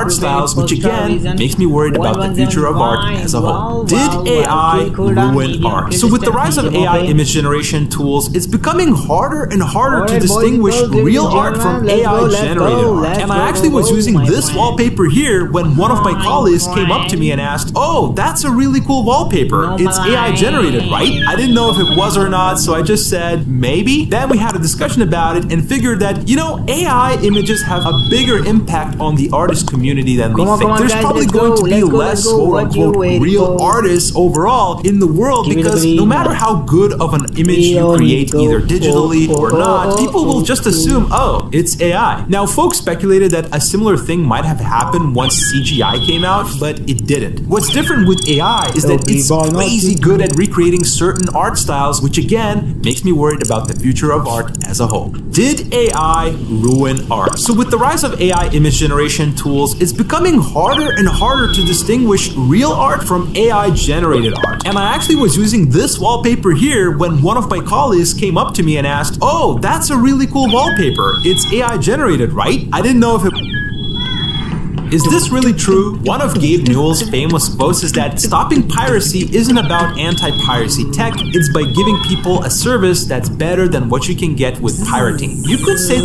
art styles, which again makes me worried about the future of art as a whole. Did AI ruin art? So with the rise of AI image generation tools, it's becoming harder and harder to distinguish real art from AI generated art. And I actually was using this wallpaper here when one of my colleagues came up to me and asked, "Oh, that's a really cool wallpaper. It's AI generated, right?" I didn't know if it was or not, so I just said, maybe. Then we had a discussion about it and figured that, you know, AI images have a bigger impact on the artist community than we think. There's probably going to be less quote-unquote real artists overall in the world because no matter how good of an image you create, either digitally or not, people will just assume, oh, it's AI. Now, folks speculated that a similar thing might have happened once CGI came out, but it didn't. What's different with AI is that it's crazy good at recreating certain art styles, which again makes me worried about the future of art as a whole. Did AI ruin art? So with the rise of AI image generation tools, it's becoming harder and harder to distinguish real art from AI generated art. And I actually was using this wallpaper here when one of my colleagues came up to me and asked, "Oh, that's a really cool wallpaper. It's AI generated, right?" I didn't know if it... Is this really true? One of Gabe Newell's famous quotes is that stopping piracy isn't about anti-piracy tech, it's by giving people a service that's better than what you can get with pirating. You could say...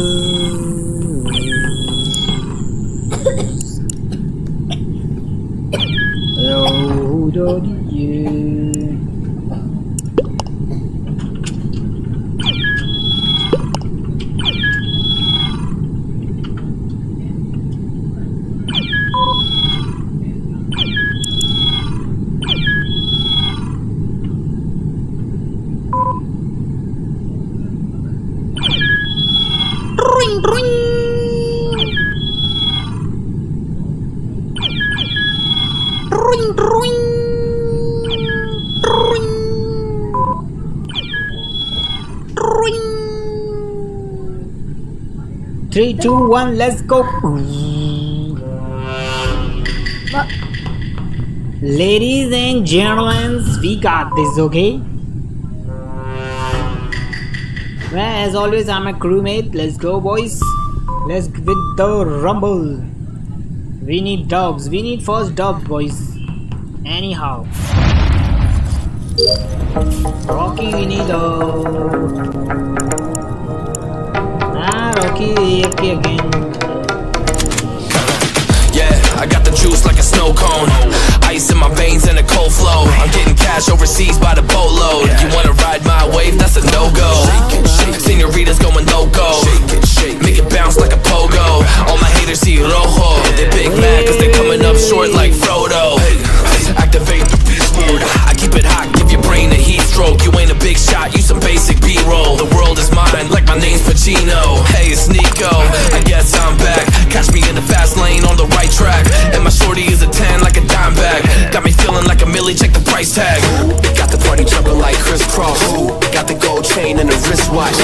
Three, two, one, let's go. Ladies and gentlemen, we got this, okay? Well, as always, I'm a crewmate. Let's go, boys. Let's with the rumble. We need dubs. We need first dubs, boys. Anyhow. Rocky, we need Rocky, AFK again. Yeah, I got the juice like a snow cone. Ice in my veins and a cold flow. I'm getting cash overseas by the boatload. You wanna ride my wave? That's a no-go. Senoritas going loco. Make it bounce like a pogo. All my haters see rojo. They big mad cause they coming up short like Frodo. Activate the beast mode. I keep it hot, give your brain a heat stroke. You ain't a big shot, you some basic B-roll. The world is mine like my name's Pacino. Hey, it's Nico, I guess I'm back. Catch me in the fast lane on the right track. And my shorty is a 10 like a dime bag. Got me feeling like a millie, check the price tag. Got the party jumping like crisscross. Got the gold chain and the wristwatch.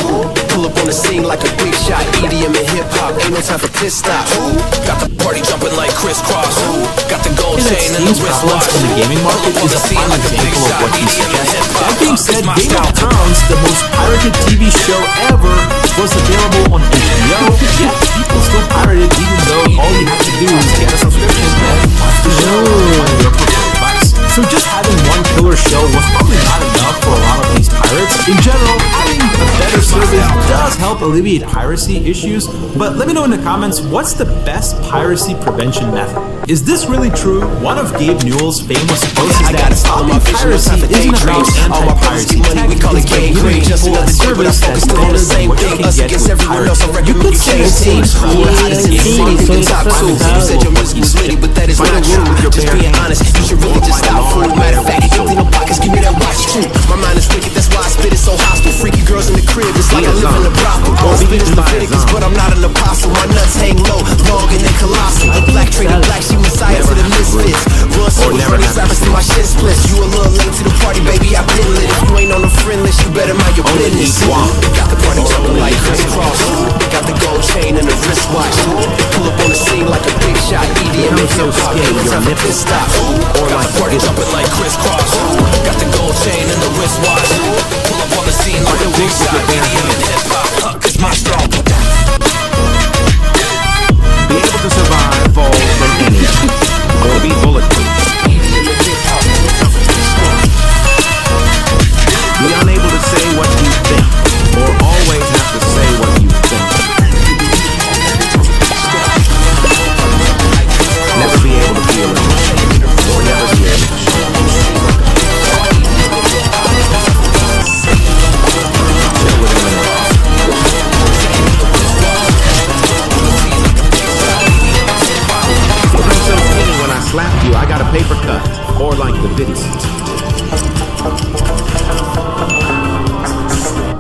Pull up on the scene like a big shot. EDM and hip hop, ain't no time for piss stops. Got the party jumping like crisscross. Got the gold chain and the wristwatch. In the gaming market is a prime example of what you suggest. That being said, Game of Thrones, the most pirated TV show ever, was available on HBO. Yet people still pirate it, even though all you have to do is get a subscription and watch the show on your preferred device. So just having one killer show was probably not enough for a lot of these pirates. In general, having a better service does help alleviate piracy issues, but let me know in the comments, what's the best piracy prevention method? Is this really true? One of Gabe Newell's famous quotes is that stopping piracy isn't about anti-piracy tech, it's by giving people a service that's better than what you can get with piracy. You could say the same for Matter of fact, empty no pockets, give me that watch too. My mind is wicked, that's why I spit it so hostile. Freaky girls in the crib, it's like I live in a brothel. All spit is Leviticus, but I'm not an apostle. My nuts hang low, long and then colossal. The black trader black, she messiah to the misfits. Run so with funny rappers till my shit splits. You a little late to the party, baby, I've been lit. If you ain't on the friend list, you better mind your business. Got the party jumping like crisscross. Got the gold chain and the wristwatch. Pull up on the scene like a big shot. EDM and hip hop, ain't no time for piss stops. Got the party jumping like crisscross. Got the gold chain and the wristwatch. Pull up on the scene like a big shot. EDM and hip hop, cause my strong. Be able to survive falls from you, I got a paper cut. Or like the video.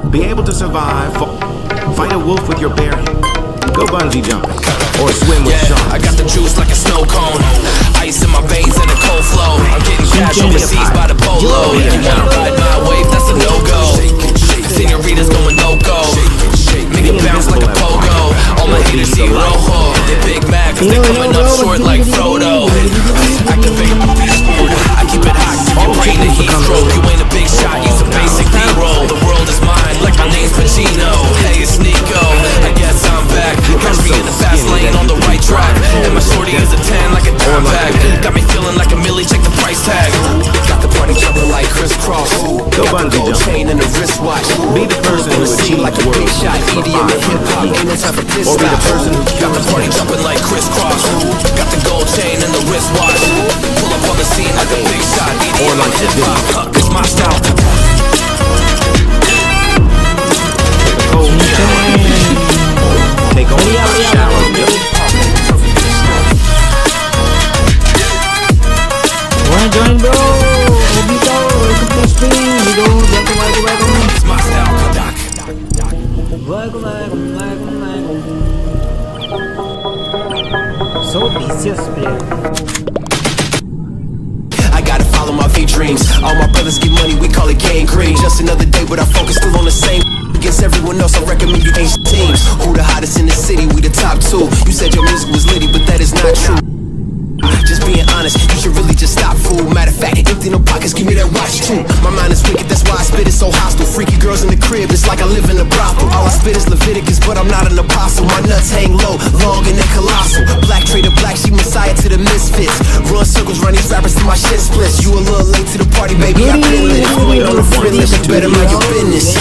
Be able to survive. Fight a wolf with your bare hand. Go bungee jumping. Or swim with sharks. I got the juice like a snow cone. Ice in my veins and a cold flow. I'm getting cash overseas by the boatload. You wanna ride my wave, that's a no-go. Senoritas going loco. Make it bounce like a pogo. All my haters see rojo. They big mad cause they coming up short like Frodo. Activate the beast mode. I keep it hot, keep your brain a heat stroke. You ain't a big shot, you some basic B-roll. The world is mine like my name's Pacino. Hey, it's Nico, I guess I'm back. Catch me in the fast lane on the right track. And my shorty is a 10 like a dime bag. Got me feeling like a millie, check the price tag. Got the party jumping like crisscross. Go bungee Gold chain and a wristwatch. Be the person who achieves like a big shot. EDM and hip hop, ain't no time for piss Or be the person who got the party jumping like crisscross. Got the gold chain and the wristwatch. Pull up on the scene like a big shot. Or like the video. It's my style. Take only a shower. Wanna join, bro? Obito, welcome to the stream. We go, welcome. It's my style. Welcome. So vicious player. I gotta follow my V dreams. All my brothers get money, we call it gangrene. Just another day, but I focus still on the same. Against everyone else, I recommend you ain't teams. Who the hottest in the city? We the top two. You said your music was litty, but that is not true. Just being honest, you should really just stop, fool. Matter of fact, empty no pockets, give me that watch too. My mind is wicked, that's why I spit it so hostile. Freaky girls in the crib, it's like I live in a brothel. All I spit is Leviticus, but I'm not an apostle. My nuts hang low, long and they're colossal. Black trader black, she messiah to the misfits. Run circles, run these rappers till my shit splits. You a little late to the party, baby, I've been lit. If you ain't on the front list, you better mind your business.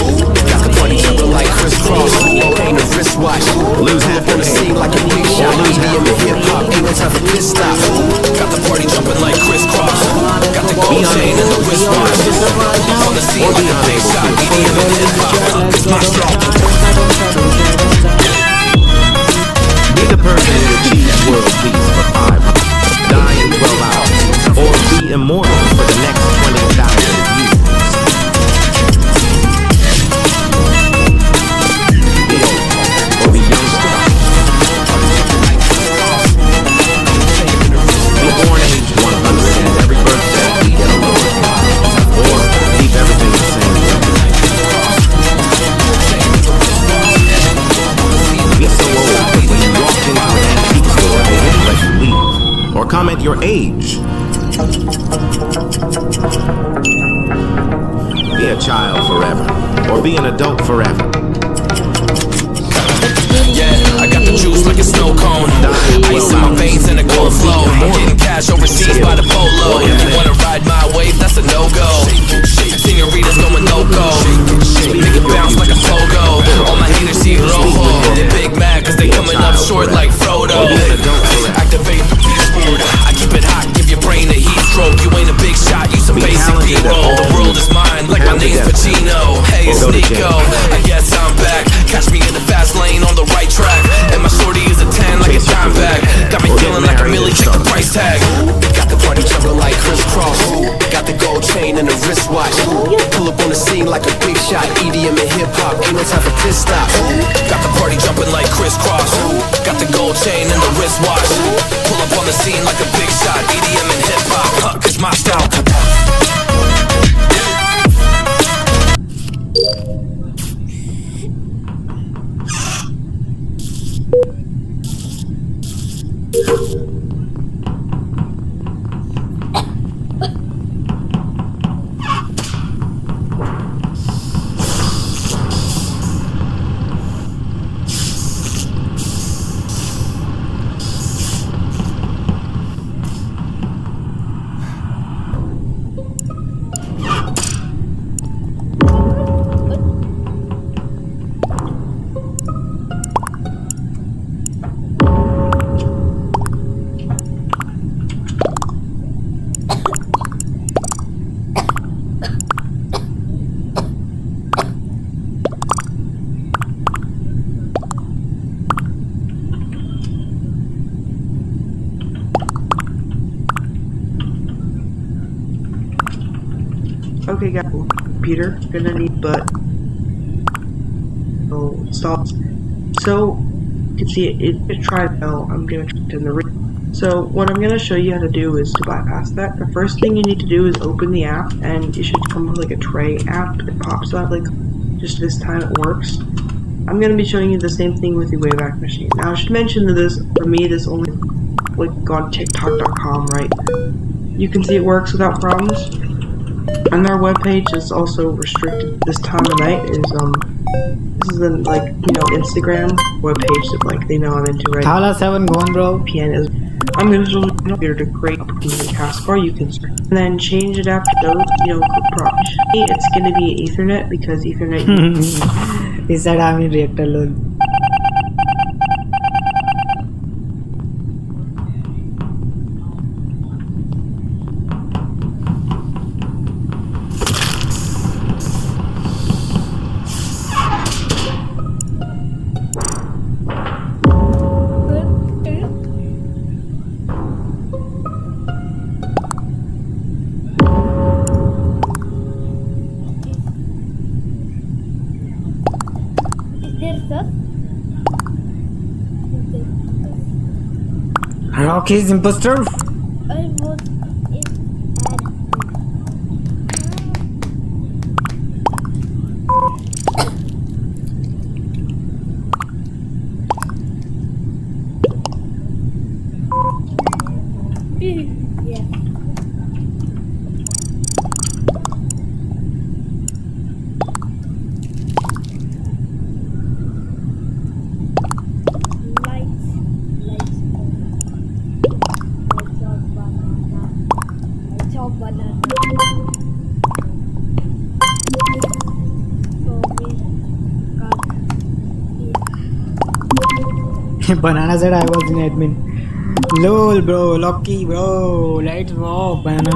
Got the party jumping like crisscross. Ain't a wristwatch. Lose half on the scene like a big shot. EDM and hip hop, ain't no time for this stop. Got the party jumping like crisscross. Got the gold chain and the wristwatch. On the scene like a big shot. EDM and hip hop. It's my style. Be the person who achieves world peace for 500. Die in 12 hours. Or be immortal for the next 20,000 years. Be old. Or be young. Be born age 100 and every birthday we get a little. Or keep everything the same. Be so old that when you walk into an antique store, they didn't let you leave. Or comment your age. Be a child forever. Or be an adult forever. Yeah, I got the juice like a snow cone. Ice in my veins and a cold flow. I'm getting cash overseas by the polo. If you wanna ride my wave, that's a no-go. Senoritas going loco. Make it bounce like a pogo. All my haters see rojo. They big mad cause they coming up short like Frodo. Activate the beast mode. I keep it hot, give your brain a heat stroke. You ain't a big shot, you some basic B-roll. The world is mine like my name's Pacino. Hey, it's Nico, I guess I'm back. Catch me in the fast lane on the right track. And my shorty is a 10 like a dime bag. Got me feeling like a millie, check the price tag. Got the party jumping like crisscross. Got the gold chain and the wristwatch. Pull up on the scene like a big shot. EDM and hip hop, ain't no time for pit stops. Got the party jumping like crisscross. Got the gold chain and the wristwatch. Pull up on the scene like a big shot. EDM and hip hop, cause my style. Okay, guys, computer, gonna need oh, stop. So, you can see it tried now. I'm gonna try it in the ring. So, what I'm gonna show you how to do is to bypass that. The first thing you need to do is open the app, and it should come with like a tray app. It pops up, like, just this time it works. I'm gonna be showing you the same thing with the Wayback Machine. Now, I should mention that this, for me, this only, like, on TikTok.com, right? You can see it works without problems. And our webpage is also restricted this time of night. This is the, like, you know, Instagram webpage that, like, they know I'm into, right? Thala 7 going, bro. VPN is. I'm gonna show you here to create a taskbar. You can and then change it after those, you know, it's gonna be Ethernet because Ethernet. He said I'm in reactor lol. Rocky's imposter. I was in yeah. Banana said I was in admin. Lol, bro. Lucky, bro. Let's go, banana.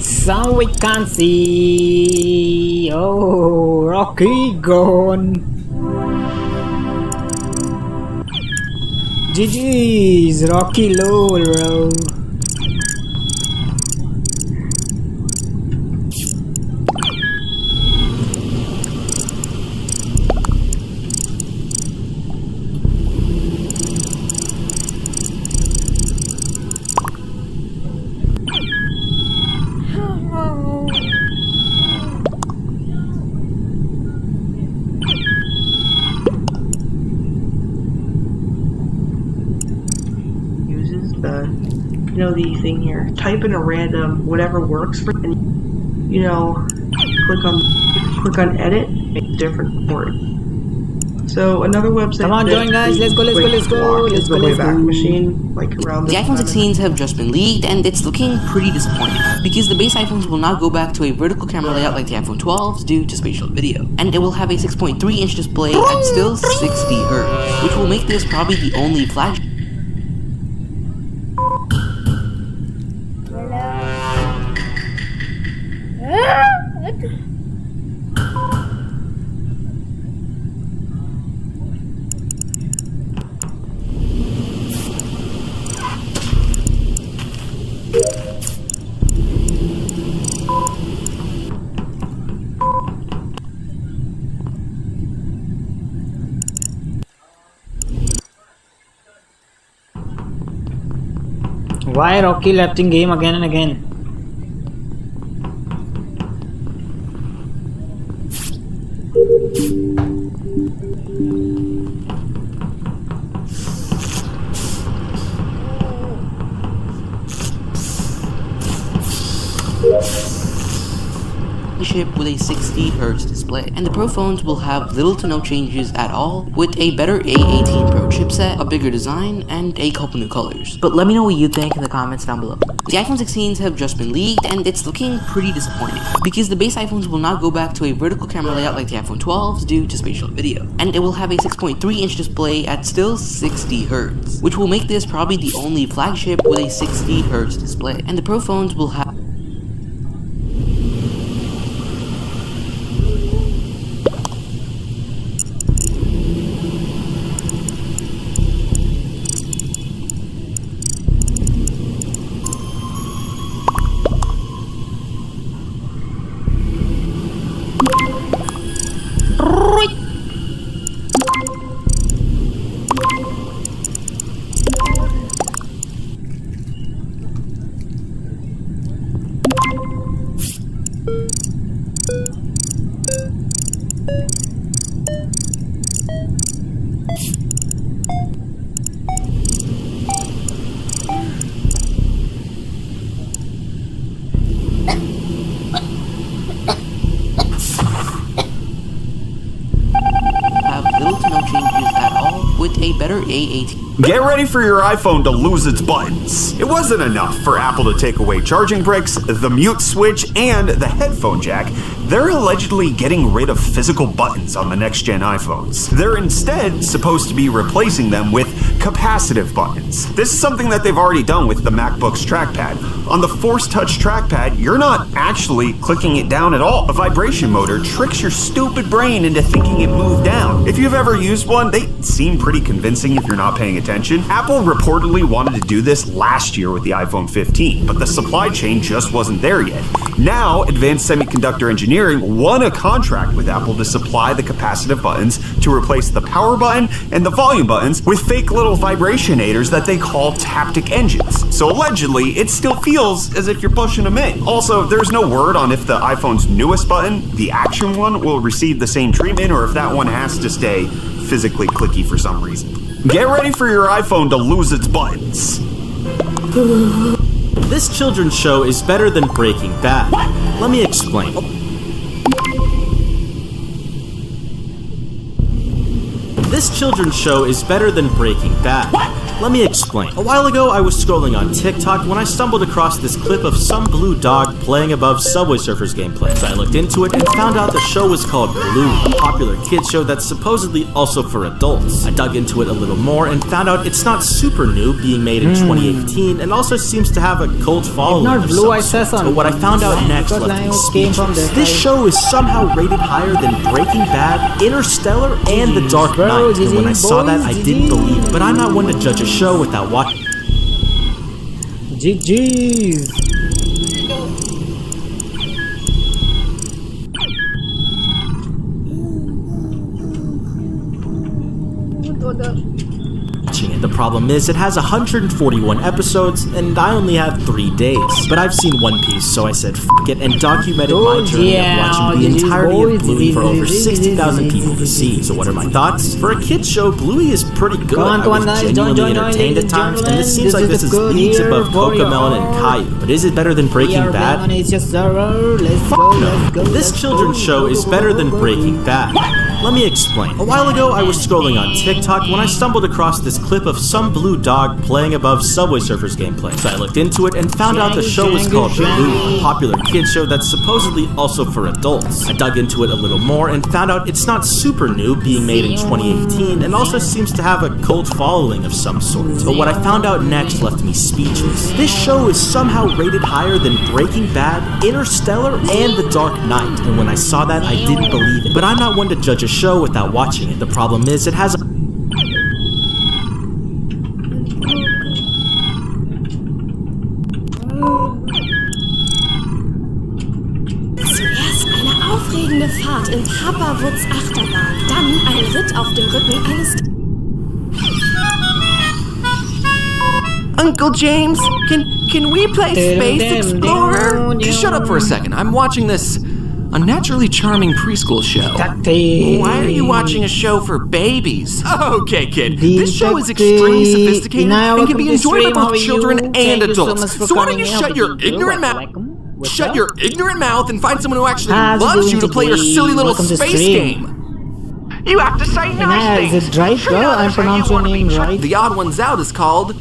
So we can't see. Oh, Rocky gone. GG's, Rocky lol, bro. You know, the thing here. Type in a random whatever works for, and you know, click on edit, make a different word. So another website. Come on, join guys. Let's go. Let's go. Wayback Machine, like around the iPhone 16s have just been leaked, and it's looking pretty disappointing because the base iPhones will not go back to a vertical camera layout like the iPhone 12s due to spatial video, and it will have a 6.3-inch display at still 60 Hz, which will make this probably the only flagship. Why Rocky left in game again and again? With a 60 Hz display, and the Pro phones will have little to no changes at all, with a better A18 Pro chipset, a bigger design, and a couple new colors. But let me know what you think in the comments down below. The iPhone 16s have just been leaked, and it's looking pretty disappointing because the base iPhones will not go back to a vertical camera layout like the iPhone 12s due to spatial video, and it will have a 6.3-inch display at still 60 Hz, which will make this probably the only flagship with a 60 Hz display, and the Pro phones will have A18. Get ready for your iPhone to lose its buttons. It wasn't enough for Apple to take away charging bricks, the mute switch, and the headphone jack. They're allegedly getting rid of physical buttons on the next-gen iPhones. They're instead supposed to be replacing them with capacitive buttons. This is something that they've already done with the MacBook's trackpad. On the Force Touch trackpad, you're not actually clicking it down at all. A vibration motor tricks your stupid brain into thinking it moved down. If you've ever used one, they seem pretty convincing if you're not paying attention. Apple reportedly wanted to do this last year with the iPhone 15, but the supply chain just wasn't there yet. Now, Advanced Semiconductor Engineering won a contract with Apple to supply the capacitive buttons to replace the power button and the volume buttons with fake little vibrationators that they call taptic engines. So allegedly, it still feels as if you're pushing them in. Also, there's no word on if the iPhone's newest button, the Action one, will receive the same treatment or if that one has to stay physically clicky for some reason. Get ready for your iPhone to lose its buttons. This children's show is better than Breaking Bad. Let me explain. This children's show is better than Breaking Bad. Let me explain. A while ago, I was scrolling on TikTok when I stumbled across this clip of some blue dog playing above Subway Surfers gameplay. So I looked into it and found out the show was called Blue, a popular kids show that's supposedly also for adults. I dug into it a little more and found out it's not super new, being made in 2018, and also seems to have a cult following. Not of Blue, I some said sort. on. But what I found out next Because left me I came from speechless. the This side. show is somehow rated higher than Breaking Bad, Interstellar, and The Dark Bro, Knight. And when I saw that, I didn't boys, believe it. But I'm not one to judge a show without watching. GG's. It. The problem is it has 141 episodes and I only had 3 days. But I've seen One Piece, so I said f it and documented my journey of watching the entirety of Bluey for over 60,000 people to see. So what are my thoughts? For a kids show, Bluey is pretty good. I was genuinely entertained at times, and it seems like this is leagues above Cocomelon and Caillou. But is it better than Breaking Bad? No. This children's show is better than Breaking Bad. Let me explain. A while ago, I was scrolling on TikTok when I stumbled across this clip of some blue dog playing above Subway Surfers gameplay. So I looked into it and found out the show was called Blue, a popular kids show that's supposedly also for adults. I dug into it a little more and found out it's not super new, being made in 2018, and also seems to have a cult following of some sort. But what I found out next left me speechless. This show is somehow rated higher than Breaking Bad, Interstellar, and The Dark Knight. And when I saw that, I didn't believe it. But I'm not one to judge a show without watching it. The problem is it has a Zuerst eine aufregende Fahrt in Papa Woods Achterbahn, dann ein Ritt auf dem Rücken eines... Uncle James, can we play Space Explorer? Shut up for a second. I'm watching this unnaturally charming preschool show. Why are you watching a show for babies? Okay, kid. This show is extremely sophisticated and can be enjoyed by both children and adults. So why don't you shut your ignorant mouth? Shut your ignorant mouth and find someone who actually loves you to play your silly little space game. You have to say nice things. Is it right, bro? I pronounced your name right. The Odd Ones Out is called...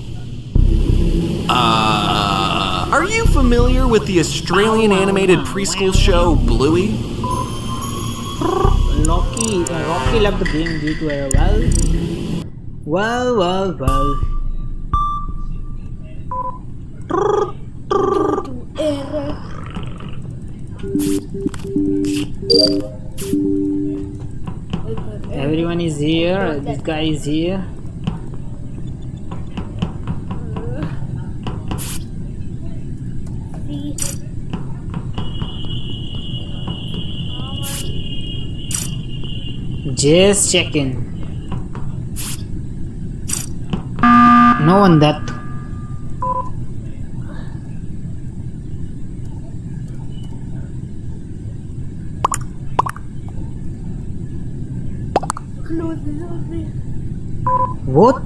Are you familiar with the Australian animated preschool show Bluey? Rocky left the game due to error. Well. Error. Everyone is here. This guy is here. Just checking. No one that. What?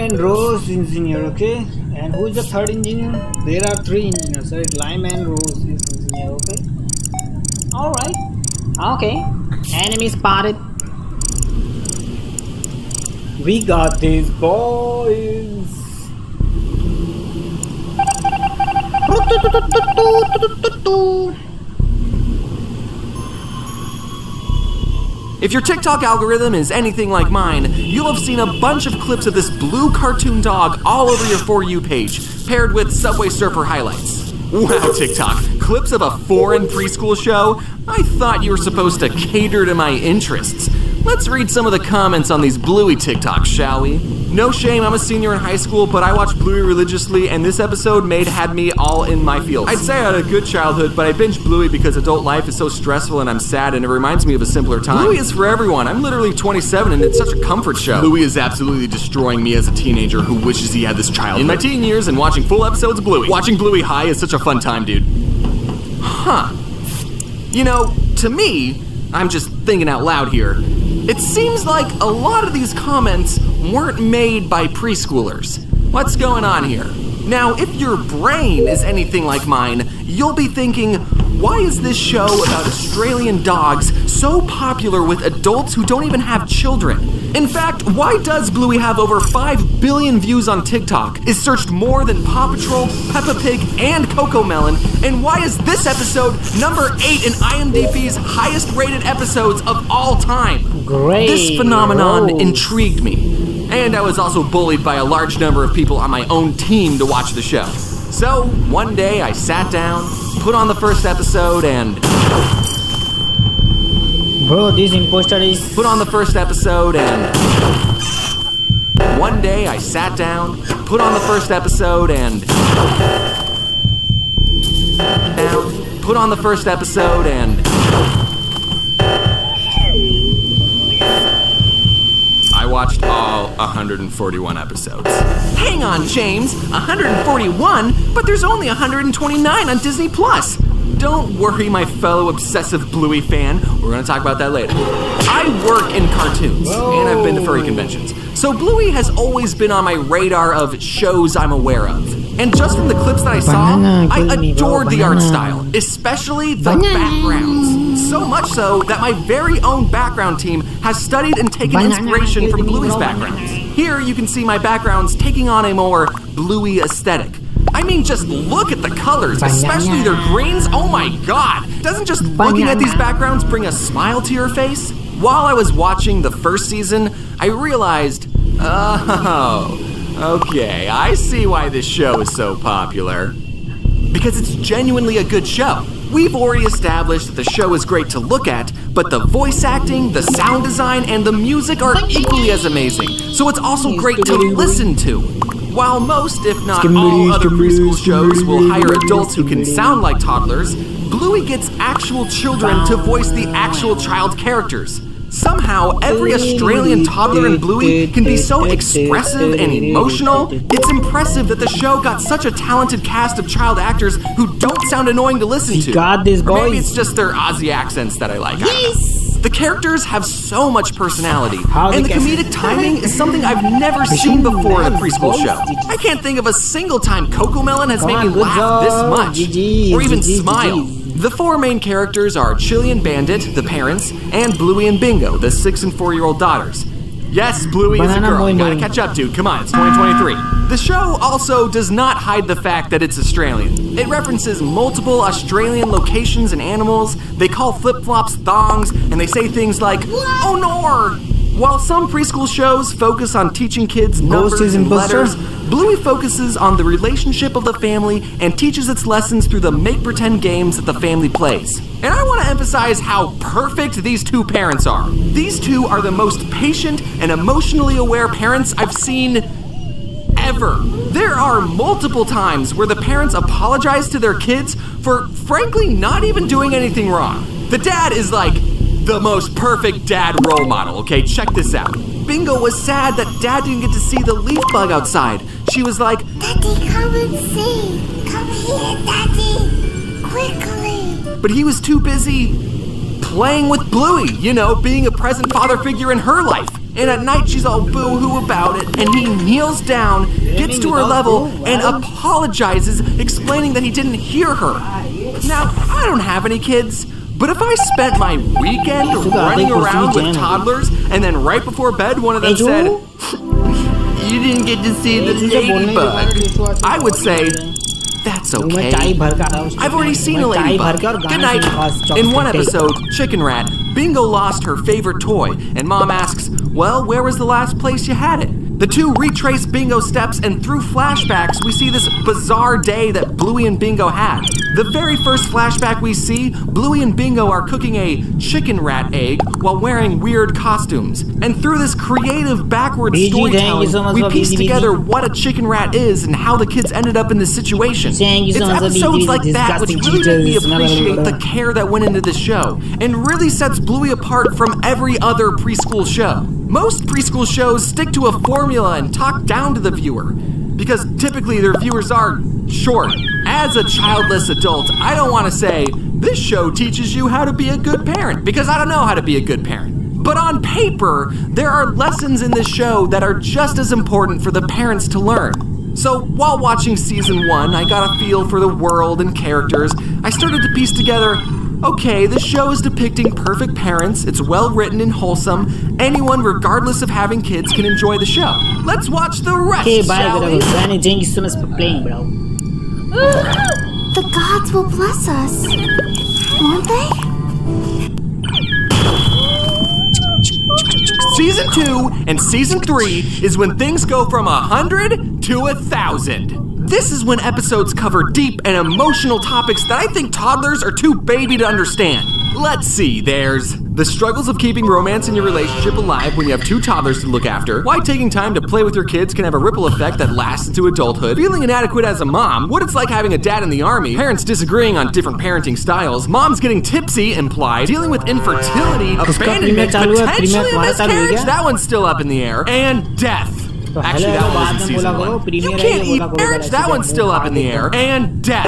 and Rose engineer, okay? And who is the third engineer? There are 3 engineers, right? Lime and Rose is engineer, okay? Alright. Okay. Enemy spotted. We got these boys. If your TikTok algorithm is anything like mine, you'll have seen a bunch of clips of this blue cartoon dog all over your For You page, paired with Subway Surfer highlights. Wow, TikTok, clips of a foreign preschool show? I thought you were supposed to cater to my interests. Let's read some of the comments on these Bluey TikToks, shall we? No shame, I'm a senior in high school, but I watch Bluey religiously, and this episode had me all in my feels. I'd say I had a good childhood, but I binged Bluey because adult life is so stressful and I'm sad, and it reminds me of a simpler time. Bluey is for everyone. I'm literally 27, and it's such a comfort show. Bluey is absolutely destroying me as a teenager who wishes he had this childhood. In my teen years and watching full episodes of Bluey. Watching Bluey high is such a fun time, dude. Huh. You know, to me, I'm just thinking out loud here, it seems like a lot of these comments weren't made by preschoolers. What's going on here? Now, if your brain is anything like mine, you'll be thinking, why is this show about Australian dogs so popular with adults who don't even have children? In fact, why does Bluey have over 5 billion views on TikTok, is searched more than Paw Patrol, Peppa Pig, and Cocomelon, and why is this episode number 8 in IMDb's highest rated episodes of all time? Great. This phenomenon intrigued me, and I was also bullied by a large number of people on my own team to watch the show. So, one day I sat down, put on the first episode, and... Bro, this imposter is... Put on the first episode, and... One day I sat down, put on the first episode, and... Put on the first episode, and... I watched all 141 episodes. Hang on, James, 141? But there's only 129 on Disney+. Don't worry, my fellow obsessive Bluey fan. We're gonna talk about that later. I work in cartoons, and I've been to furry conventions. So Bluey has always been on my radar of shows I'm aware of. And just from the clips that I saw, I adored the art style, especially the backgrounds. So much so that my very own background team has studied and taken inspiration from Bluey's backgrounds. Here you can see my backgrounds taking on a more Bluey aesthetic. I mean, just look at the colors, especially their greens. Oh my god! Doesn't just looking at these backgrounds bring a smile to your face? While I was watching the first season, I realized, oh, okay, I see why this show is so popular. Because it's genuinely a good show. We've already established that the show is great to look at, but the voice acting, the sound design, and the music are equally as amazing, so it's also great to listen to. While most, if not all other preschool shows will hire adults who can sound like toddlers, Bluey gets actual children to voice the actual child characters. Somehow, every Australian toddler in Bluey can be so expressive and emotional. It's impressive that the show got such a talented cast of child actors who don't sound annoying to listen to. Got this, boys. Or maybe it's just their Aussie accents that I like. Yes! The characters have so much personality, and the comedic timing is something I've never seen before in a preschool show. I can't think of a single time Cocomelon has made me laugh this much, or even smile. The 4 main characters are Chili and Bandit, the parents, and Bluey and Bingo, the 6 and 4-year-old daughters. Yes, Bluey is a girl. Gotta catch up, dude. Come on, it's 2023. The show also does not hide the fact that it's Australian. It references multiple Australian locations and animals. They call flip-flops thongs, and they say things like, "Oh nor!" While some preschool shows focus on teaching kids numbers and letters, Bluey focuses on the relationship of the family and teaches its lessons through the make-pretend games that the family plays. And I want to emphasize how perfect these 2 parents are. These 2 are the most patient and emotionally aware parents I've seen ever. There are multiple times where the parents apologize to their kids for, frankly, not even doing anything wrong. The dad is like the most perfect dad role model, okay? Check this out. Bingo was sad that Dad didn't get to see the leaf bug outside. She was like, Daddy, come and see. Come here, Daddy. Quickly. But he was too busy playing with Bluey, you know, being a present father figure in her life. and at night she's all boo-hoo about it, and he kneels down, gets to her level, and apologizes, explaining that he didn't hear her. Now, I don't have any kids, but if I spent my weekend running around with toddlers, and then right before bed one of them said, "You didn't get to see the ladybug," I would say, "That's okay. I've already seen a ladybug. Good night." In one episode, Chicken Rat, Bingo lost her favorite toy, and Mom asks, "Well, where was the last place you had it?" The two retrace Bingo's steps, and through flashbacks, we see this bizarre day that Bluey and Bingo had. The very first flashback we see, Bluey and Bingo are cooking a chicken rat egg while wearing weird costumes. And through this creative backward storytelling, we piece together what a chicken rat is and how the kids ended up in this situation. It's episodes like that which really make me appreciate the care that went into this show, and really sets Bluey apart from every other preschool show. Most preschool shows stick to a formula and talk down to the viewer, because typically their viewers are short. As a childless adult, I don't want to say, this show teaches you how to be a good parent, because I don't know how to be a good parent. But on paper, there are lessons in this show that are just as important for the parents to learn. So while watching season 1, I got a feel for the world and characters. I started to piece together, okay, this show is depicting perfect parents, it's well written and wholesome, anyone regardless of having kids can enjoy the show. Let's watch the rest, shall we? Thank you so much for playing, bro. The gods will bless us, won't they? Season 2 and Season 3 is when things go from 100 to 1,000. This is when episodes cover deep and emotional topics that I think toddlers are too baby to understand. Let's see, there's the struggles of keeping romance in your relationship alive when you have 2 toddlers to look after, why taking time to play with your kids can have a ripple effect that lasts into adulthood, feeling inadequate as a mom, what it's like having a dad in the army, parents disagreeing on different parenting styles, moms getting tipsy implied, dealing with infertility, abandonment, potentially a miscarriage, that one's still up in the air, and death. Actually, that one was in season 1. You can't eat marriage, that one's still up in the air. And death.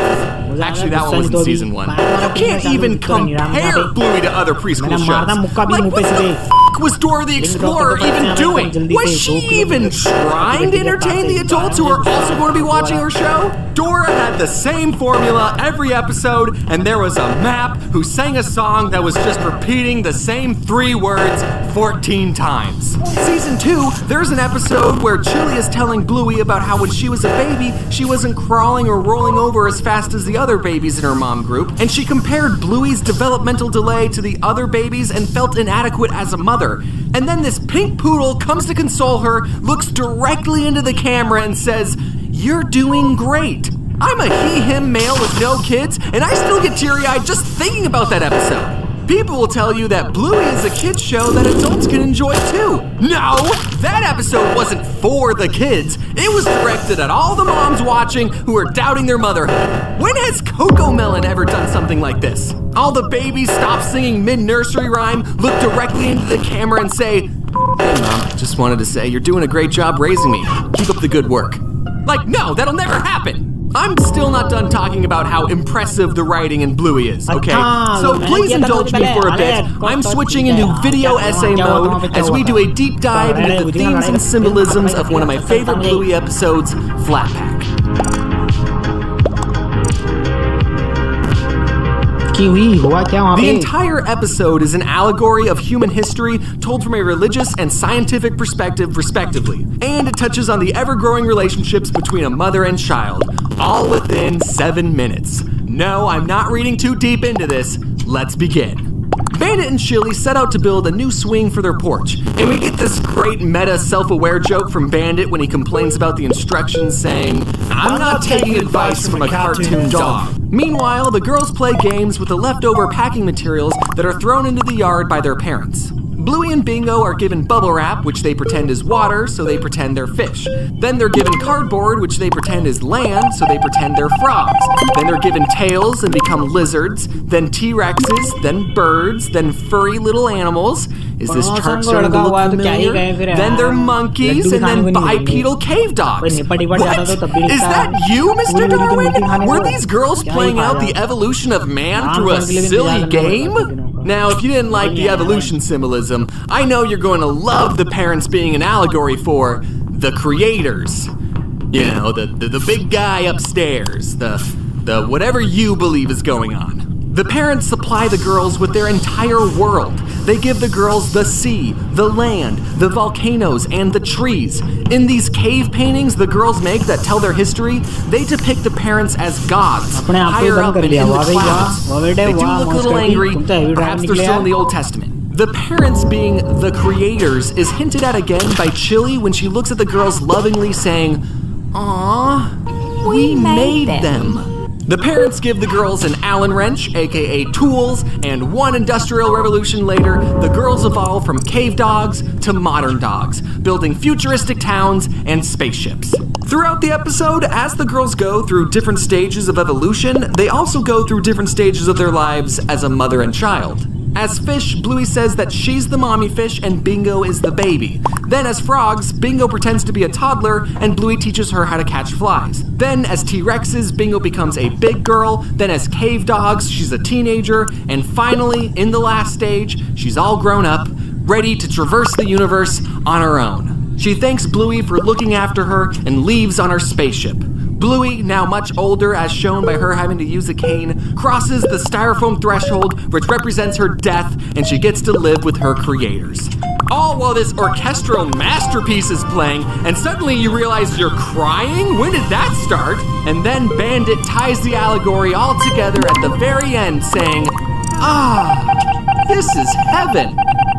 Actually, that one was in season 1. You can't even compare Bluey to other preschool shows. Like, what the f*** was Dora the Explorer even doing? Was she even trying to entertain the adults who are also going to be watching her show? Dora had the same formula every episode, and there was a map who sang a song that was just repeating the same 3 words 14 times. Season 2, there's an episode where Chili is telling Bluey about how when she was a baby, she wasn't crawling or rolling over as fast as the other babies in her mom group, and she compared Bluey's developmental delay to the other babies and felt inadequate as a mother. And then this pink poodle comes to console her, looks directly into the camera and says, "You're doing great." I'm a he-him male with no kids, and I still get teary-eyed just thinking about that episode. People will tell you that Bluey is a kids show that adults can enjoy too. No, that episode wasn't for the kids. It was directed at all the moms watching who are doubting their motherhood. When has Coco Melon ever done something like this? All the babies stop singing mid-nursery rhyme, look directly into the camera and say, "Hey Mom, just wanted to say you're doing a great job raising me. Keep up the good work." Like, no, that'll never happen. I'm still not done talking about how impressive the writing in Bluey is, okay? So please indulge me for a bit. I'm switching into video essay mode as we do a deep dive into the themes and symbolisms of one of my favorite Bluey episodes, Flat Pack. The entire episode is an allegory of human history told from a religious and scientific perspective, respectively. And it touches on the ever-growing relationships between a mother and child, all within 7 minutes. No, I'm not reading too deep into this. Let's begin. Bandit and Chili set out to build a new swing for their porch, and we get this great meta self-aware joke from Bandit when he complains about the instructions saying, "I'm not taking advice from a cartoon dog." Meanwhile, the girls play games with the leftover packing materials that are thrown into the yard by their parents. Bluey and Bingo are given bubble wrap, which they pretend is water, so they pretend they're fish. Then they're given cardboard, which they pretend is land, so they pretend they're frogs. Then they're given tails and become lizards, then T-Rexes, then birds, then furry little animals. Is this chart starting to look familiar? Then they're monkeys, and then bipedal cave dogs. What? Is that you, Mr. Darwin? Were these girls playing out the evolution of man through a silly game? Now, if you didn't like the evolution symbolism, I know you're going to love the parents being an allegory for the creators. You know, the big guy upstairs, the whatever you believe is going on. The parents supply the girls with their entire world. They give the girls the sea, the land, the volcanoes, and the trees. In these cave paintings the girls make that tell their history, they depict the parents as gods, higher up and in the clouds. They do look a little angry, perhaps they're still in the Old Testament. The parents being the creators is hinted at again by Chili when she looks at the girls lovingly saying, "Aww, we made them." The parents give the girls an Allen wrench, aka tools, and one industrial revolution later, the girls evolve from cave dogs to modern dogs, building futuristic towns and spaceships. Throughout the episode, as the girls go through different stages of evolution, they also go through different stages of their lives as a mother and child. As fish, Bluey says that she's the mommy fish and Bingo is the baby. Then as frogs, Bingo pretends to be a toddler and Bluey teaches her how to catch flies. Then as T-Rexes, Bingo becomes a big girl. Then as cave dogs, she's a teenager. And finally, in the last stage, she's all grown up, ready to traverse the universe on her own. She thanks Bluey for looking after her and leaves on her spaceship. Bluey, now much older as shown by her having to use a cane, crosses the styrofoam threshold which represents her death, and she gets to live with her creators. All while this orchestral masterpiece is playing, and suddenly you realize you're crying? When did that start? And then Bandit ties the allegory all together at the very end saying, "Ah, this is heaven."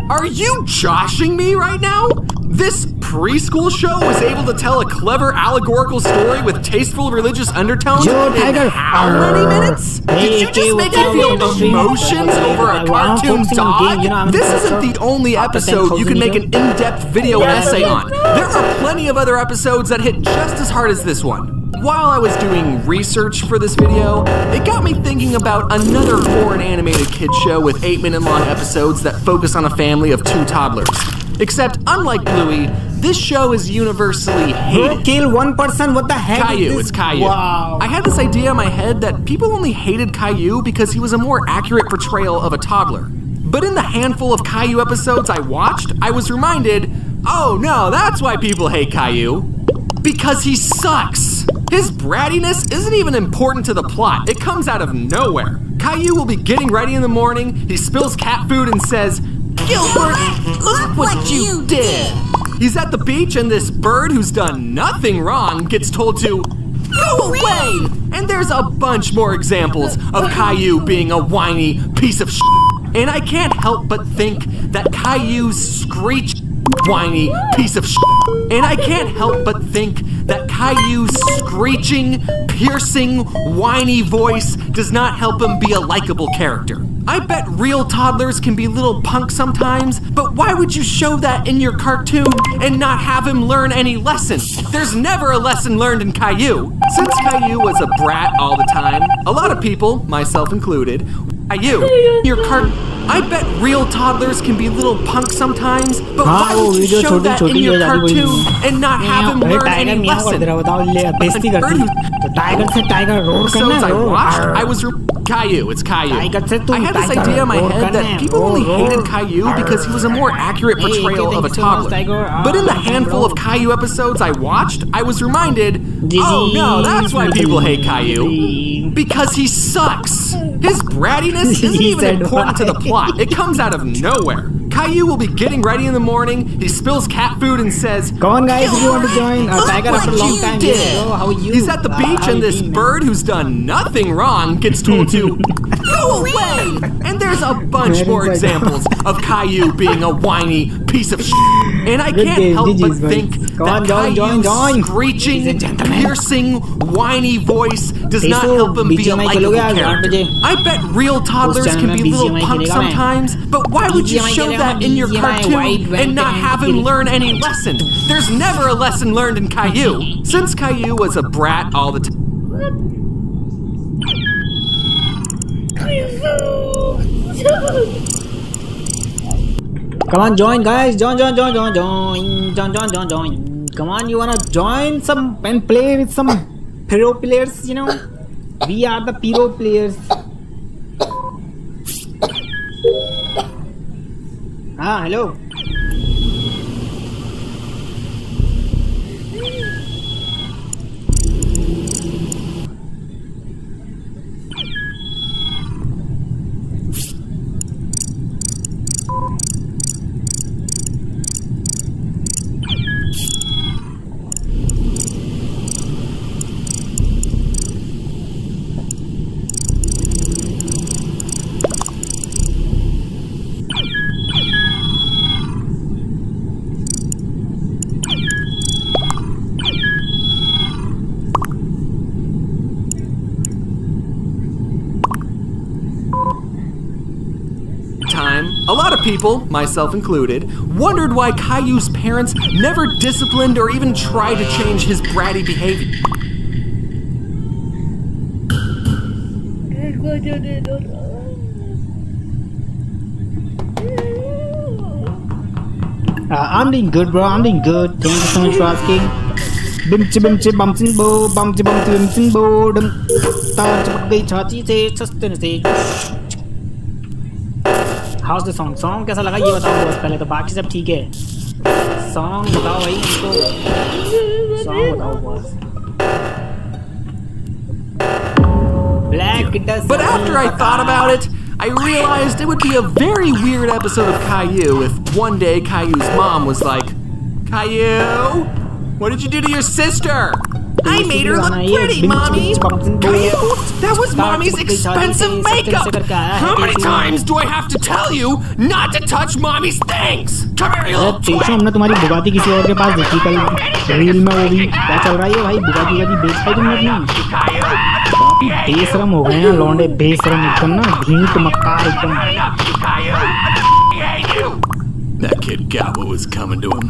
Are you joshing me right now? This preschool show was able to tell a clever allegorical story with tasteful religious undertones in how many minutes? Did you just make me feel emotions over a cartoon dog? This isn't the only episode you can make an in-depth video essay on. There are plenty of other episodes that hit just as hard as this one. While I was doing research for this video, it got me thinking about another foreign animated kids show with 8-minute long episodes that focus on a family of 2 toddlers. Except, unlike Bluey, this show is universally hated. Kill one person, what the heck? Caillou, it's Caillou. Wow. I had this idea in my head that people only hated Caillou because he was a more accurate portrayal of a toddler. But in the handful of Caillou episodes I watched, I was reminded, oh no, that's why people hate Caillou. Because he sucks. His brattiness isn't even important to the plot. It comes out of nowhere. Caillou will be getting ready in the morning, he spills cat food and says, "Gilbert, look what you did." He's at the beach and this bird who's done nothing wrong gets told to go away. And there's a bunch more examples of Caillou being a whiny piece of shit. And I can't help but think that Caillou's screech whiny piece of shit. And I can't help but think that Caillou's screeching, piercing, whiny voice does not help him be a likable character. I bet real toddlers can be little punks sometimes, but why would you show that in your cartoon and not have him learn any lessons? There's never a lesson learned in Caillou. Since Caillou was a brat all the time, a lot of people, myself included, I bet real toddlers can be little punks sometimes, but why would you show that in your cartoon and not have him learn any lesson? I was Caillou, it's Caillou. I had this idea in my head that people only hated Caillou because he was a more accurate portrayal of a toddler. But in the handful of Caillou episodes I watched, I was reminded, oh no, that's why people hate Caillou. Because he sucks. His brattiness isn't even important to the plot. It comes out of nowhere. Caillou will be getting ready in the morning, he spills cat food and says, "Come on guys, if you want to join Tiger after a long time, hello, how are you?" He's at the beach and this bird who's done nothing wrong gets told to go away. And there's a bunch more examples of Caillou being a whiny piece of shit. And I can't help but think that Caillou's screeching, piercing, whiny voice does not help him be a likable character. I bet real toddlers can be little punks sometimes, but why would you show that in your cartoon and not have him learn any lesson? There's never a lesson learned in Caillou. Since Caillou was a brat all the time. Come on, join, guys. Join. Come on, you wanna join some and play with some hero players? You know, we are the hero players. Hello. A lot of people, myself included, wondered why Caillou's parents never disciplined or even tried to change his bratty behavior. I'm doing good, bro. I'm doing good. Thank you so much for asking. How's the song? Song कैसा लगा ये बताओ बस पहले तो बाकी सब ठीक है. Song बताओ भाई इनको. Song बताओ बस. Black does. But after I thought about it, I realized it would be a very weird episode of Caillou if one day Caillou's mom was like, Caillou, what did you do to your sister? I made her look pretty, Mommy! Caillou, that was Mommy's expensive makeup! How many times do I have to tell you not to touch Mommy's things? Come here, you little twit! हमने तुम्हारी बुगाती किसी और के पास देखी कल reel में वो भी क्या चल रहा है भाई बुगाती बेच पाई तुमने अपनी बेशरम हो गए हैं लौंडे बेशरम एकदम ना ढींट मक्कार एकदम That kid got what was coming to him.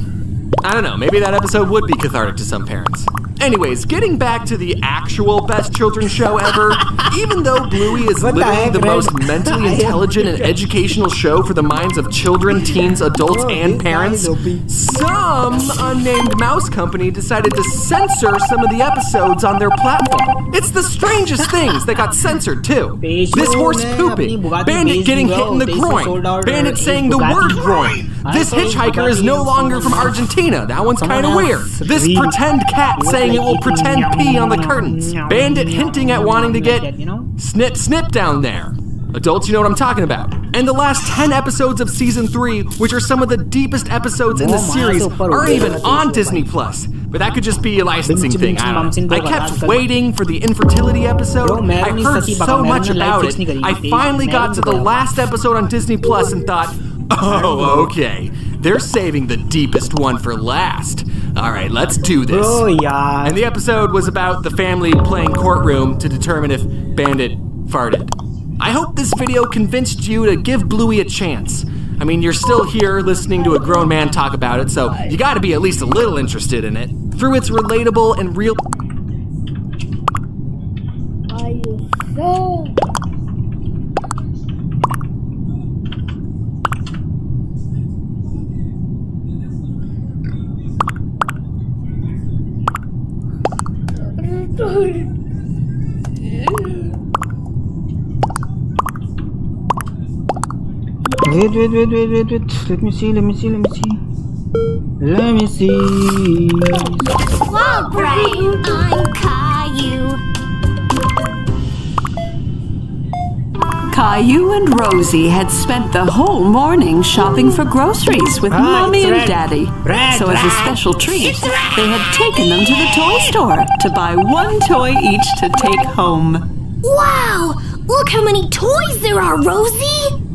I don't know, maybe that episode would be cathartic to some parents. Anyways, getting back to the actual best children's show ever, even though Bluey is literally the most mentally intelligent and educational show for the minds of children, teens, adults, and parents, some unnamed mouse company decided to censor some of the episodes on their platform. It's the strangest things that got censored too. This horse pooping, Bandit getting hit in the groin, Bandit saying the word groin. This hitchhiker is no longer from Argentina. That one's kind of weird. This pretend cat saying it will pretend pee on the curtains. Bandit hinting at wanting to get snip snip down there. Adults, you know what I'm talking about. And the last 10 episodes of season 3, which are some of the deepest episodes in the series, aren't even on Disney Plus. But that could just be a licensing thing, I don't know. I kept waiting for the infertility episode. I heard so much about it. I finally got to the last episode on Disney Plus and thought, oh, okay. They're saving the deepest one for last. All right, let's do this. And the episode was about the family playing courtroom to determine if Bandit farted. I hope this video convinced you to give Bluey a chance. I mean, you're still here listening to a grown man talk about it, so you gotta be at least a little interested in it. Through its relatable and real... Are you so... Wait. Let me see. Wow, brain! I'm Caillou. Caillou and Rosie had spent the whole morning shopping for groceries with Mommy and Daddy. So as a special treat, they had taken them to the toy store to buy one toy each to take home. Wow! Look how many toys there are, Rosie!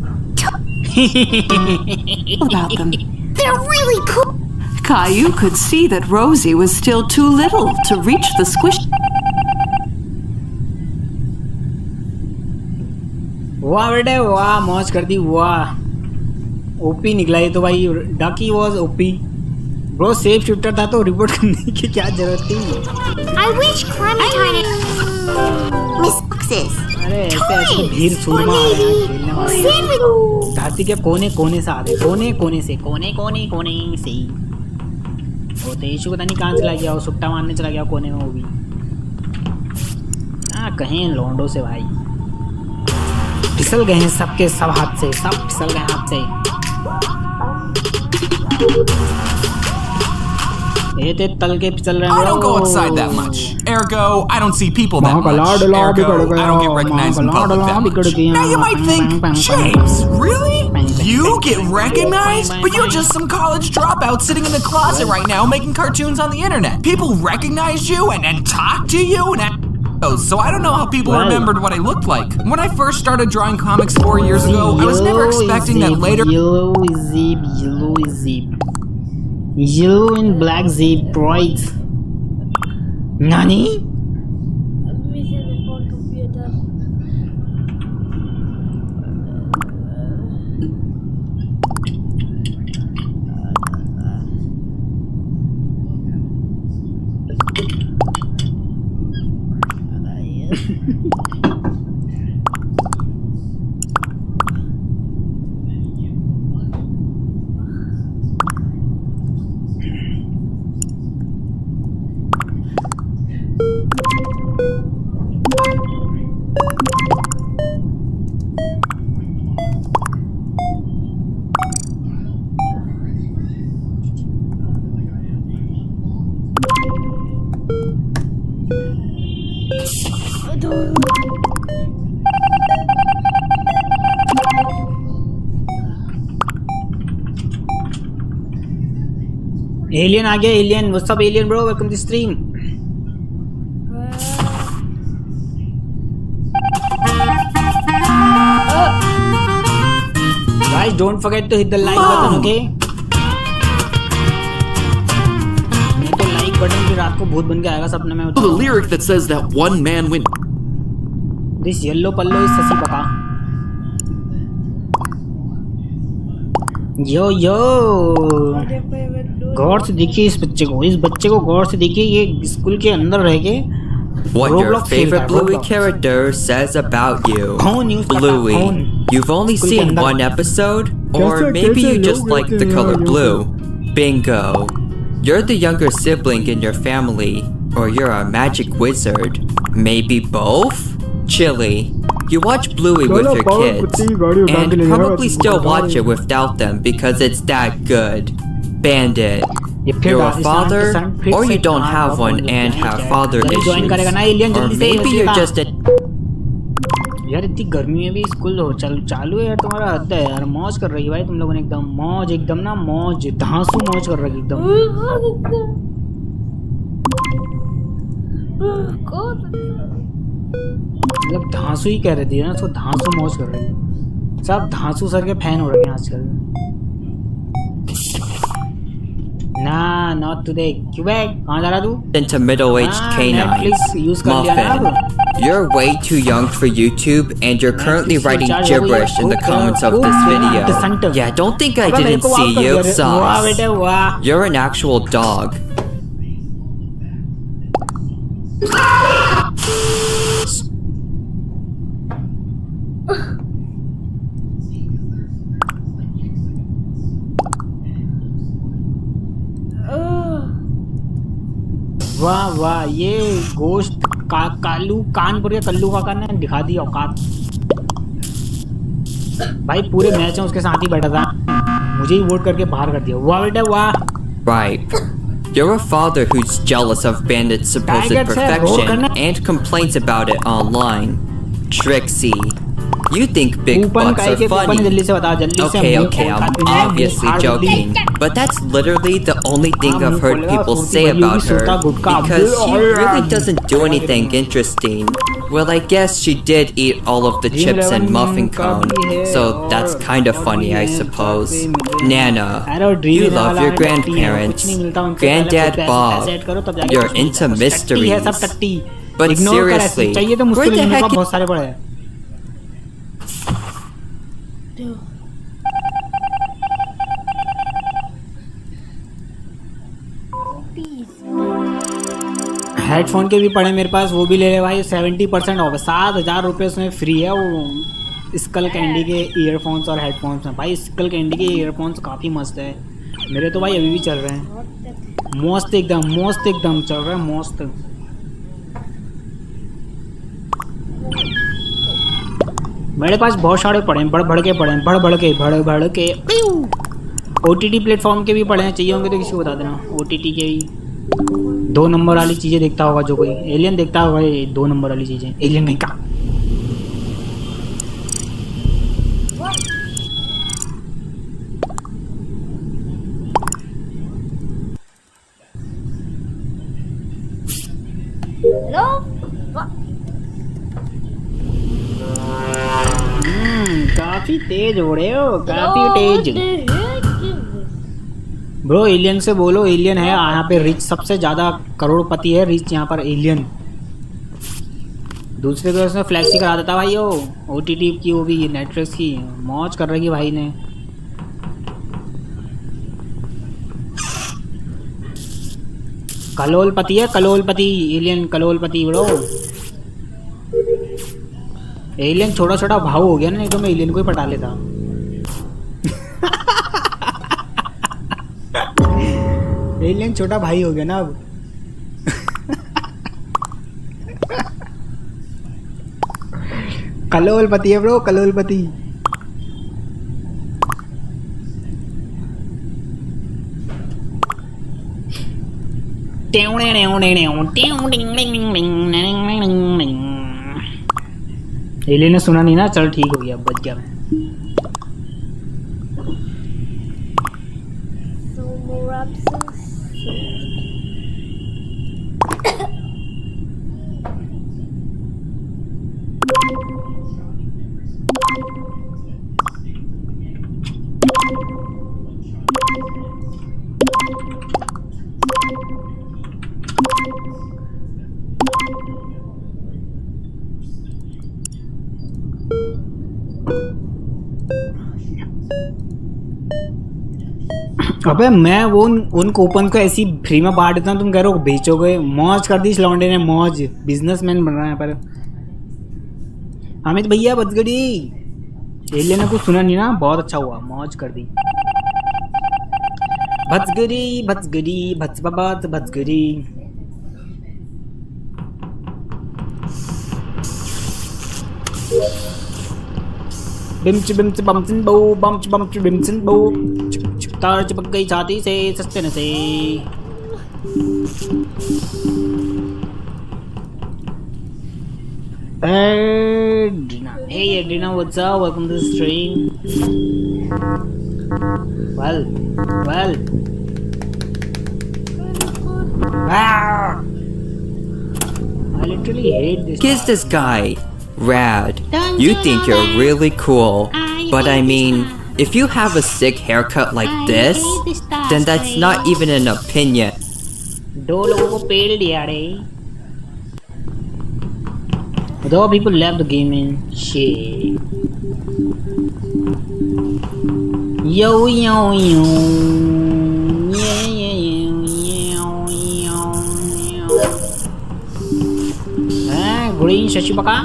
About them. They're really cool! Caillou could see that Rosie was still too little to reach the squish. वाह बेटे वाह मौज कर दी वाह OP निकला ये तो भाई ducky was OP bro safe shooter था तो रिपोर्ट करने की क्या जरूरत थी I wish Clementine and Miss Foxes. अरे ऐसे ऐसे तो भीड़ सूरमा आ रहे हैं खेलने वाले धरती के कोने कोने से आ रहे कोने कोने से वो तेजू पता नहीं कहाँ चला गया वो सुट्टा मारने चला गया कोने में वो भी कहीं लौंडो से भाई फिसल गए हैं सबके सब हाथ से सब फिसल गए हाथ से ये ते तल के फिसल रहे हैं I don't go outside that much. Ergo, I don't see people that much. Ergo, I don't get recognized in public that much. Now you might think, James, really? You get recognized? But you're just some college dropout sitting in the closet right now making cartoons on the internet. People recognize you and talk to you and so I don't know how people remembered what I looked like. When I first started drawing comics 4 years ago, I was never expecting that later. Yellow and black zip, right? Nani? Alien आ गया alien what's up alien bro welcome to stream guys don't forget to hit the like button okay नहीं तो like button की रात को भूत बन के आएगा सपने में The lyric that says that one man went this yellow pallo is sasi paka yo गौर से देखिए इस बच्चे को गौर से देखिए ये स्कूल के अंदर रह के What your favorite Bluey character says about you. Bluey, you've only seen one episode, or maybe you just like the color blue. Bingo. You're the younger sibling in your family, or you're a magic wizard. Maybe both? Chilly. You watch Bluey with your kids, and probably still watch it without them because it's that good. Bandit. You're a father, or you don't have one and have father issues. Or maybe you're just a... यार इतनी गर्मी में भी school चालू है यार तुम्हारा हद है यार मौज कर रही है भाई तुम लोगों ने एकदम ना मौज धांसू मौज कर रही एकदम मतलब धांसू ही कह रही थी ना उसको धांसू मौज कर रही है सब धांसू सर के फैन हो रहे हैं आजकल Nah, not today. क्यों बे? कहाँ जा रहा तू? Into middle-aged canines. Muffin, you're way too young for YouTube, and you're currently writing gibberish in the comments of this video. Yeah, don't think I didn't see you. Sauce. You're an actual dog. वाह वाह ये गोश्त कालू कानपुर के कल्लू काका ने दिखा दी औकात भाई पूरे मैच में उसके साथ ही बैठा था मुझे ही वोट करके बाहर कर दिया वाह बेटा वाह Right. You're a father who's jealous of Bandit's supposed perfection and complains about it online. Trixie. You think big butts are funny. Okay, I'm obviously joking. But that's literally the only thing I've heard people say about her. Because she really doesn't do anything interesting. Well, I guess she did eat all of the chips and muffin cone. So that's kind of funny, I suppose. Nana, you love your grandparents. Granddad Bob, you're into mysteries. But seriously, where the heck... headphone के भी पड़े मेरे पास, वो भी ले ले भाई। 70% of, 7,000 रुपये उसमें फ्री है वो स्कल कैंडी के ईयरफोन्स और हेडफोन्स में। भाई स्कल कैंडी के ईयरफोन्स काफ़ी मस्त है मेरे तो भाई, अभी भी चल रहे हैं मस्त एकदम चल रहा है मस्त। मेरे पास बहुत सारे पड़े हैं, बढ़ के पड़े हैं, बढ़ के OTT प्लेटफॉर्म के भी पड़े हैं, चाहिए होंगे तो किसी को बता देना। OTT के भी 2 नंबर वाली चीज़ें देखता होगा जो कोई, एलियन देखता होगा, ये 2 नंबर वाली चीज़ें, एलियन नहीं का। काफी तेज हो रहे हो, काफी तेज ब्रो। एलियन से बोलो, एलियन है यहाँ पे रिच, सबसे ज्यादा करोड़पति है रिच यहाँ पर एलियन। दूसरे को उसने फ्लैक्सी करा देता भाई वो, OTT की वो भी नेटफ्लिक्स की मौज कर रही भाई ने। कलोलपति है, कलोलपति एलियन, कलोलपति ब्रो। एलियन छोटा छोटा भाव हो गया ना, नहीं तो मैं एलियन को ही पटा लेता। एलियन छोटा भाई हो गया ना अब। कलोलपति है ब्रो, कलोलपति। एलियन ने सुना नहीं ना, चल ठीक हो गया, बच गया मैं। अबे मैं वो उन कूपन को ऐसी फ्री में बांट देता हूँ, तुम कह रहे हो बेचोगे। मौज कर दी इस लौंडे ने, मौज, बिजनेसमैन बन रहा है। पर अमित भैया बच गई। एलियन ने कुछ सुना नहीं ना, बहुत अच्छा हुआ, मौज कर दी। भचगरी भचगरी। बिम्च बिम्च बमचिन बो, बम्च बम्च बिम्चिन बो, तार चिपक गई छाती से सस्ते न से। Hey Adrina, what's up? Welcome to the stream. Well. I literally hate this. Kiss this guy. Rad. You think you're really cool. But I mean, if you have a sick haircut like this, then that's not even an opinion. दो लोगों को पेल दिया रे. Though people left the game in shit. Yo. Green Shashibaka.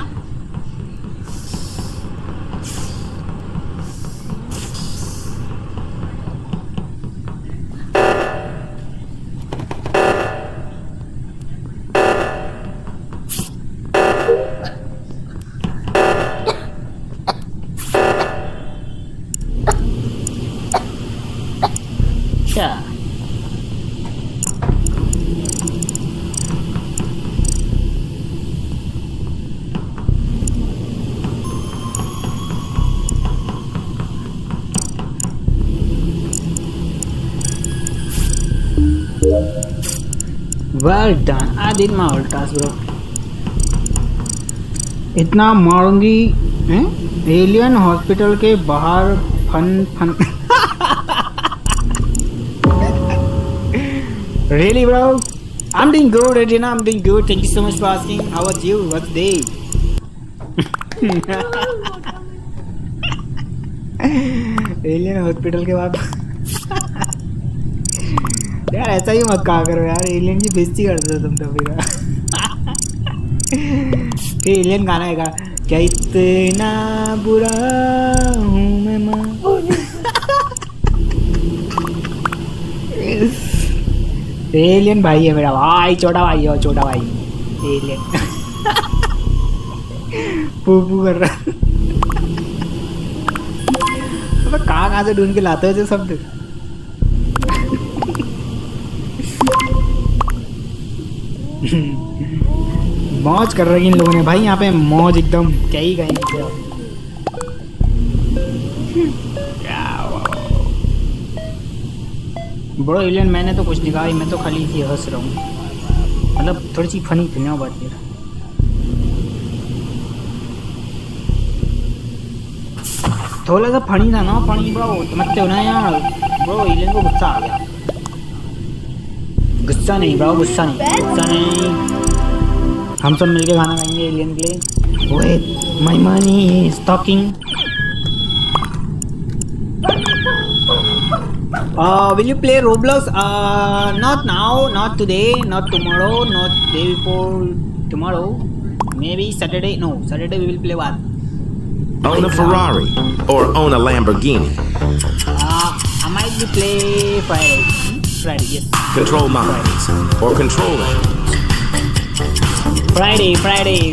Well done. I did my all task, bro. इतना मारूंगी alien hospital के बाहर fun Really, bro? I'm doing good, Regina. I'm doing good. Thank you so much for asking. How was you? What's day? Alien hospital के बाद यार ऐसा ही मत कहा करो यार, एलियन की बेइज्जती करते हो तुम तो फिर। एलियन गाना है क्या इतना बुरा हूँ मैं माँ। एलियन भाई है मेरा भाई, छोटा भाई है, छोटा भाई एलियन। पू कर रहा। अब कहाँ से ढूंढ के लाते हो शब्द। मौज कर रही इन लोगों ने भाई यहाँ पे, मौज एकदम क्या ही कहेंगे। बड़ो एलियन मैंने तो कुछ नहीं कहा, मैं तो खाली ही हंस रहा हूँ, मतलब थोड़ी सी फनी थी ना बात यार। थोड़ा सा फनी था ना, फनी ब्रो समझते हो ना यार। ब्रो एलियन को गुस्सा आ गया। गुस्सा नहीं ब्रो, गुस्सा नहीं, गुस्सा नहीं। हम सब मिलके गाना गाएंगे एलियन के लिए। Wait, my money is talking. Will you play Roblox? Not now, not today, not tomorrow, not day before tomorrow. Maybe Saturday. No, Saturday we will play what? Own a Ferrari or own a Lamborghini. I might be play Friday. Friday, yes. Control minds or control animals. Friday.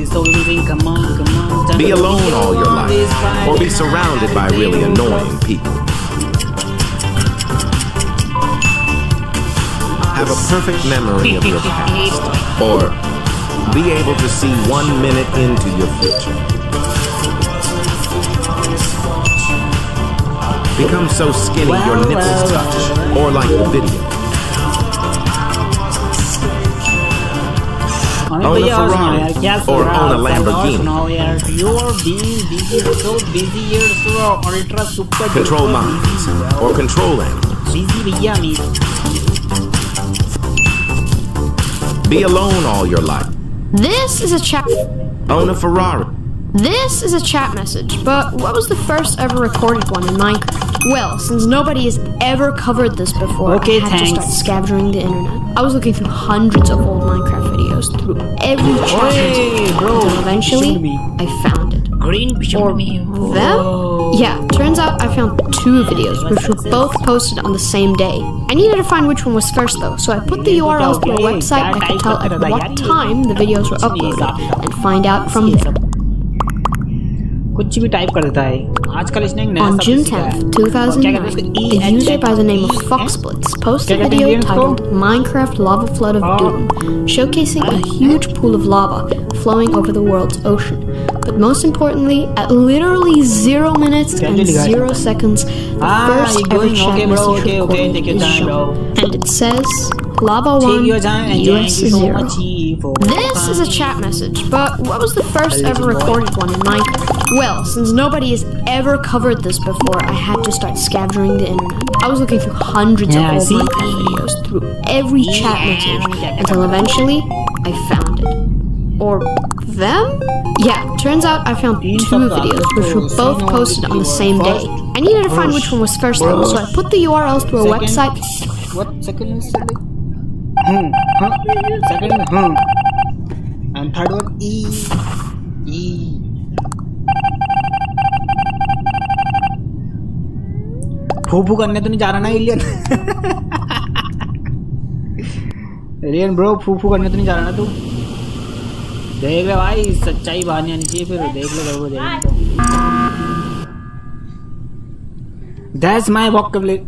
So we will sing, come on, come on. Be alone all your life or be surrounded by really annoying people. Have a perfect memory of your past or be able to see 1 minute into your future. Become so skinny your nipples touch or like the video. Own a Ferrari or own a Lamborghini. You're being busy, so busy, you're so ultra super. Control minds or control animals. Busy भैया मैं. Be alone all your life. This is a chat. Own a Ferrari. This is a chat message, but what was the first ever recorded one in Minecraft? Well, since nobody has ever covered this before, okay, I had to start scavenging the internet. I was looking through hundreds of old Minecraft videos, through every chat message, until eventually I found it. Green or them? Yeah, turns out I found 2 videos, which were both posted on the same day. I needed to find which one was first though, so I put the URLs to a website that could tell at what time the videos were uploaded, and find out from there. कुछ भी type कर देता है आजकल इसने एक नया On June 10th, 2009, a user by the name of Foxblitz posted a video titled Minecraft Lava Flood of Doom, showcasing a huge pool of lava flowing over the world's ocean. But most importantly, at literally 0 minutes and 0 seconds, the first ever chat message recording is shown. And it says, Lava 1, US 0. This is a chat message, but what was the first ever recorded one in Minecraft? Well, since nobody has ever covered this before, I had to start scavenging the internet. I was looking through hundreds of old Minecraft videos, through every chat message, until eventually I found it. Or them? Yeah, turns out I found 2 videos, which were both posted on the same day. I needed to find which one was first though, so I put the URLs to a website. What second is it? Second and third one E. फूफू करने तो नहीं जा रहा ना alien? Alien bro फूफू करने तो नहीं जा रहा ना तू? देख ले भाई, सच्चाई बाहर नहीं आनी चाहिए, फिर देख ले लोगों को। That's my vocabulary.